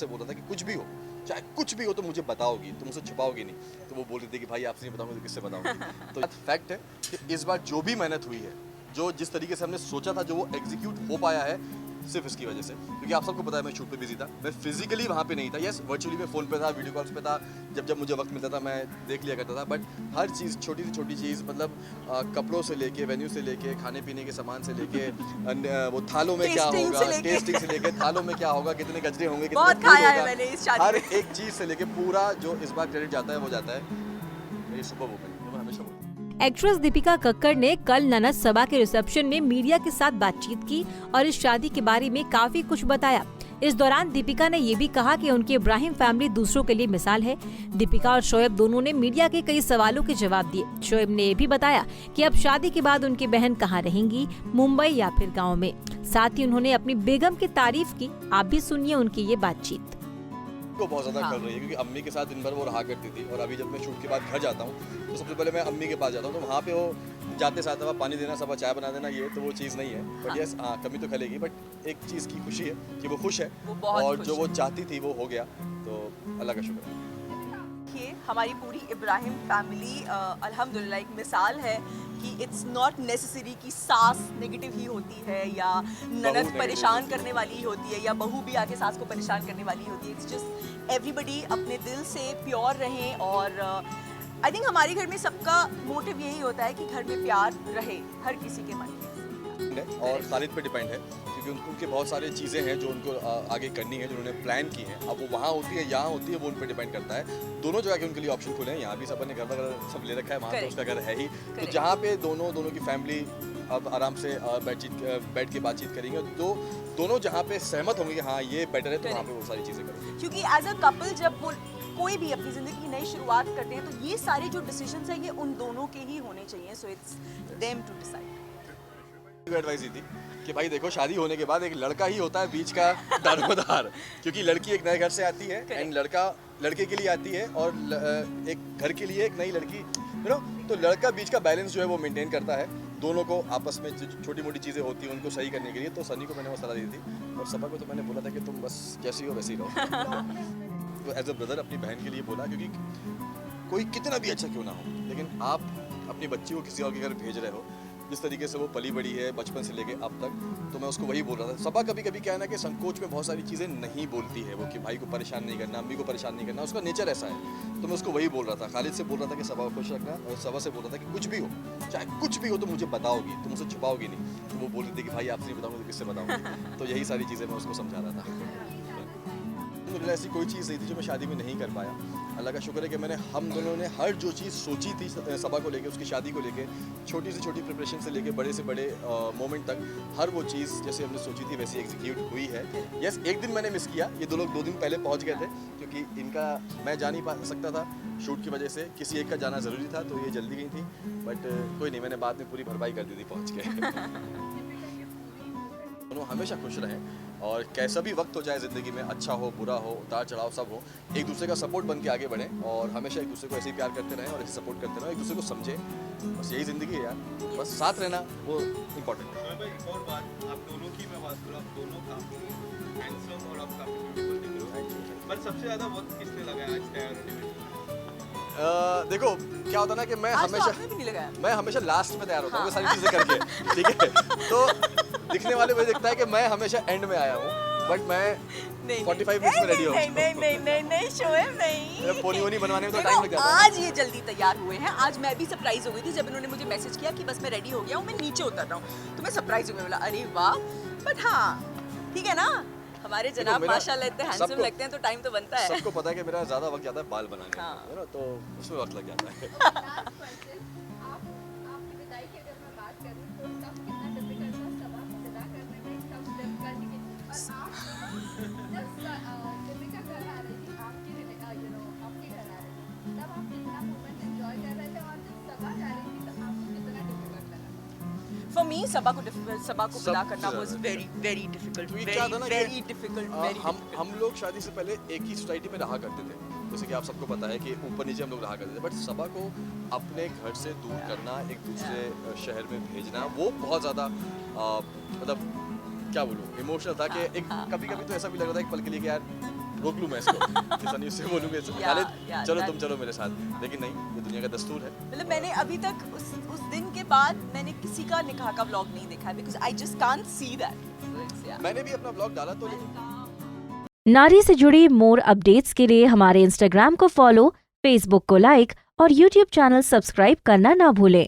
से बोल रहा था कि कुछ भी हो, चाहे कुछ भी हो तो मुझे बताओगी, तुम मुझसे छुपाओगी नहीं। तो वो बोल रही थी कि भाई आपसे नहीं बताऊंगी तो किससे बताऊंगी। तो फैक्ट है कि इस बार जो भी मेहनत हुई है, जो जिस तरीके से हमने सोचा था, जो वो एग्जीक्यूट हो पाया है, सिर्फ इसकी वजह से। क्योंकि आप सबको पता है मैं शूट पे बिजी था, मैं फिजिकली वहाँ पे नहीं था। यस, वर्चुअली मैं फ़ोन पे था, वीडियो कॉल्स पे था, जब जब मुझे वक्त मिलता था मैं देख लिया करता था। बट हर चीज़, छोटी से छोटी चीज़, मतलब कपड़ों से लेके, वेन्यू से लेके, खाने पीने के सामान से लेके, वो थालों में क्या टेस्टिंग होगा, से लेके। टेस्टिंग से लेके, थालों में क्या होगा, कितने गजरे होंगे, कितने बहुत फूड खाया है होगा, मैंने इस शादी हर में। एक चीज़ से लेके पूरा जो इस बार क्रेडिट जाता है वो जाता है मेरी सुपर वुमन, जो मैं हमेशा बोलता हूँ। एक्ट्रेस दीपिका कक्कड़ ने कल ननद सबा के रिसेप्शन में मीडिया के साथ बातचीत की और इस शादी के बारे में काफी कुछ बताया। इस दौरान दीपिका ने ये भी कहा कि उनकी इब्राहिम फैमिली दूसरों के लिए मिसाल है। दीपिका और शोएब दोनों ने मीडिया के कई सवालों के जवाब दिए। शोएब ने ये भी बताया कि अब शादी के बाद उनकी बहन कहाँ रहेंगी, मुंबई या फिर गाँव में। साथ ही उन्होंने अपनी बेगम की तारीफ की। आप भी सुनिए उनकी ये बातचीत। को बहुत ज़्यादा कर रही है क्योंकि अम्मी के साथ दिन भर वो रहा करती थी, और अभी जब मैं शूट के बाद घर जाता हूँ तो सबसे पहले मैं अम्मी के पास जाता हूँ, तो वहाँ पे वो जाते साथ अब पानी देना, सब चाय बना देना, ये तो वो चीज़ नहीं है। बट यस, कमी तो खलेगी, बट एक चीज़ की खुशी है कि वो खुश है, वो बहुत और खुश जो है। वो चाहती थी वो हो गया, तो अल्लाह का शुक्र है। देखिए, हमारी पूरी इब्राहिम फैमिली अल्हम्दुलिल्लाह एक मिसाल है कि इट्स नॉट नेसेसरी कि सास नेगेटिव ही होती है या ननद negative परेशान होती है। करने वाली ही होती है या बहू भी आके सास को परेशान करने वाली ही होती है। इट्स जस्ट एवरीबडी अपने दिल से प्योर रहें, और आई थिंक हमारे घर में सबका मोटिव यही होता है कि घर में प्यार रहे हर किसी के मन में। है और खालिद पे डिपेंड है क्योंकि उनके बहुत सारी चीज़ें हैं जो उनको आगे करनी है, जो उन्होंने प्लान की हैं। अब वो वहाँ होती है, यहाँ होती है, वो उन पर डिपेंड करता है। दोनों जगह के उनके लिए ऑप्शन खुले हैं। यहाँ भी सब ने घर वगैरह सब ले रखा है, वहाँ पे Correct. उसका घर है ही। तो Correct. जहाँ पे दोनों की फैमिली अब आराम से बैठ के बातचीत करेंगे, तो दोनों जहाँ पे सहमत होंगे कि हाँ ये बेटर है, तो वहाँ पे वो सारी चीज़ें करेंगे। क्योंकि एज अ कपल जब वो कोई भी अपनी ज़िंदगी की नई शुरुआत करते हैं तो ये सारे जो डिसीजंस हैं ये उन दोनों के ही होने चाहिए। So it's them to decide. Advice दी थी कि भाई देखो, शादी होने के बाद एक लड़का ही होता है बीच का दारोमदार, क्योंकि लड़की एक नए घर से आती है एंड लड़का लड़के के लिए आती है, और एक घर के लिए एक नई लड़की, तो लड़का बीच का बैलेंस जो है वो मेंटेन करता है। दोनों को आपस में छोटी मोटी चीज़ें होती हैं उनको सही करने के लिए। तो सनी को मैंने वो सलाह दी थी, और सबा को तो मैंने बोला था कि तुम बस जैसी हो वैसी रहो। तो एज अ ब्रदर अपनी बहन के लिए बोला, क्योंकि कोई कितना भी अच्छा क्यों ना हो, लेकिन आप अपनी बच्ची को किसी और के घर भेज रहे हो, जिस तरीके से वो पली बड़ी है बचपन से लेके अब तक, तो मैं उसको वही बोल रहा था। सबा कभी कभी क्या है ना कि संकोच में बहुत सारी चीज़ें नहीं बोलती है वो, कि भाई को परेशान नहीं करना, अम्मी को परेशान नहीं करना, उसका नेचर ऐसा है। तो मैं उसको वही बोल रहा था, खालिद से बोल रहा था कि सबा को खुश रखना, और सबा से बोल रहा था कि कुछ भी हो, चाहे कुछ भी हो तो मुझे बताओगी, तुम मुझसे छुपाओगी नहीं। तो वो बोल रही थी कि भाई आपसे नहीं बताऊंगी तो किससे बताऊंगी। तो यही सारी चीज़ें मैं उसको समझा रहा था। मुझे ऐसी कोई चीज़ नहीं थी जो मैं शादी में नहीं कर पाया। अल्लाह का शुक्र है कि हम दोनों ने हर जो चीज़ सोची थी सबा को लेके, उसकी शादी को लेके, छोटी से छोटी प्रिपरेशन से लेके बड़े से बड़े मोमेंट तक, हर वो चीज़ जैसे हमने सोची थी वैसी एग्जीक्यूट हुई है। यस, एक दिन मैंने मिस किया, ये दो लोग 2 दिन पहले पहुंच गए थे, क्योंकि इनका मैं जा नहीं पा सकता था शूट की वजह से, किसी एक का जाना ज़रूरी था, तो ये जल्दी गई थी। बट कोई नहीं, मैंने बाद में पूरी भरपाई कर दी थी पहुँच के। दोनों हमेशा खुश रहें, और कैसा भी वक्त हो जाए ज़िंदगी में, अच्छा हो बुरा हो, उतार चढ़ाव सब हो, एक दूसरे का सपोर्ट बन के आगे बढ़ें, और हमेशा एक दूसरे को ऐसे ही प्यार करते रहें और ऐसे सपोर्ट करते रहें, एक दूसरे को समझें। बस यही ज़िंदगी है यार, बस साथ रहना वो इम्पोर्टेंट है। एक और बात, आप दोनों की मैं बात करूँ, आप दोनों काफ़ी हैंडसम और आप काफ़ी ब्यूटीफुल दिख रहे हो, पर सबसे ज़्यादा वक्त किसने लगाया आज तैयार होने में? देखो क्या होता है ना कि मैं आज तो हमेशा आपने भी नहीं लगाया। मैं हमेशा लास्ट में तैयार होता हूँ, ये सारी चीज़ें करके, ठीक है। तो दिखने वाले मुझे दिखता है कि मैं हमेशा एंड में आया हूँ, बट मैं 45 मिनट्स में रेडी हो नहीं शोएब नहीं। पोनी वोनी बनवाने में तो देखो, टाइम लग जाता है। आज ये जल्दी तैयार हुए हैं। आज मैं भी सरप्राइज हो गई थी जब इन्होंने मुझे मैसेज किया कि बस मैं रेडी हो गया हूँ, मैं नीचे उतर रहा हूँ, तो मैं सरप्राइज हो गई, बोला अरे वाह। बट हाँ ठीक है ना, हमारे जनाब मेरा- माशाल्लाह इतने हैंडसम सबको- लगते हैं, तो टाइम तो बनता है। सबको पता है कि मेरा ज़्यादा वक्त जाता है बाल बनाने में, हाँ। है ना, तो उसमें वक्त लग जाता है। आपकी विदाई की अगर मैं बात करूं तो तब कितना डिफिकल्ट था सबा को विदा करने में, तब जब करने के, और आप जब दीपिका घर आ रही थी, आपके घर आ रही थी, तब आप कितना मोमेंट एंजॉय कर रहे थे, और जब सबा जा रही थी तब आपको कितना डिफिकल्ट लगा? फॉर मी सबा को विदा करना सबसे वाज वेरी वेरी डिफिकल्ट, क्योंकि क्या था ना कि, वेरी डिफिकल्ट। हम लोग शादी से पहले एक ही सोसाइटी में रहा करते थे, जैसे कि आप सबको पता है कि ऊपर नीचे हम लोग रहा करते थे। बट सबा को अपने घर से दूर करना, एक दूसरे शहर में भेजना, वो बहुत ज़्यादा मतलब क्या बोलूँ, इमोशनल था कि एक कभी कभी तो ऐसा भी लग रहा था एक पल के लिए कि यार रोक लूँ मैं इसको कि सनी उससे बोलूँगे खालिद yeah, चलो that- तुम चलो मेरे साथ, लेकिन नहीं, ये दुनिया का दस्तूर है। मतलब मैंने अभी तक उस दिन के बाद मैंने किसी का निकाह का व्लॉग नहीं देखा because I just can't see that. मैंने भी अपना ब्लॉग डाला तो, लेकिन नारी से जुड़ी मोर अपडेट्स के लिए हमारे इंस्टाग्राम को फॉलो, फेसबुक को लाइक और यूट्यूब चैनल सब्सक्राइब करना ना भूलें।